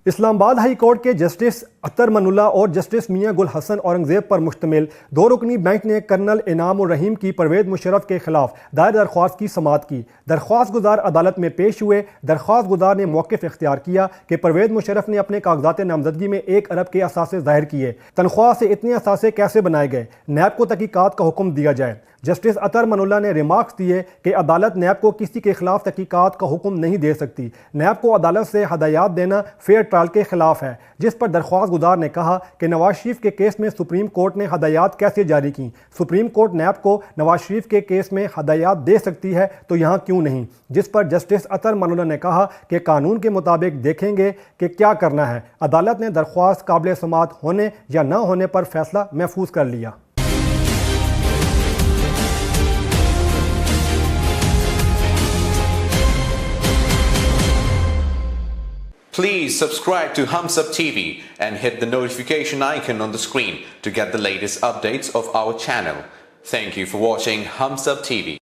Islamabad high court के justice अतर मनुल्लाह और justice मियां गुल हसन औरंगजेब पर मुश्तमिल 2 रुकनी बेंच ने कर्नल इनाम उर रहीम की परवेज़ मुशर्रफ के खिलाफ दायर दरख्वास्त की समाअत की। दरख्वास्त गुजार अदालत में पेश हुए। दरख्वास्त गुजार ने मौक़िफ़ इख्तियार किया कि परवेज़ मुशर्रफ ने अपने कागजात नामजदगी में 1 अरब के असासे ज़ाहिर किए। तनख्वाह से इतने असासे कैसे बनाए गए? नैब को तहकीकात का हुक्म दिया जाए। जस्टिस अतर मनुल्लाह ने रिमार्क्स दिए कि अदालत नैब को किसी के खिलाफ तहकीकात का हुक्म नहीं दे सकती। नैब को अदालत से हदायत देना फेयर ट्रायल के खिलाफ है। जिस पर दरख्वास्त गुजार ने कहा कि नवाज शरीफ के केस में सुप्रीम कोर्ट ने हदायत कैसे जारी की? सुप्रीम कोर्ट नैब को नवाज शरीफ के केस में हदायत दे सकती है तो यहाँ क्यों नहीं? जिस पर जस्टिस अतर मनुल्लाह ने कहा कि कानून के मुताबिक देखेंगे कि क्या करना है। अदालत ने दरख्वास्त काबिल समाअत होने या न होने पर फैसला महफूज कर लिया। Please subscribe to Humsab TV and hit the notification icon on the screen to get the latest updates of our channel. Thank you for watching Humsab TV.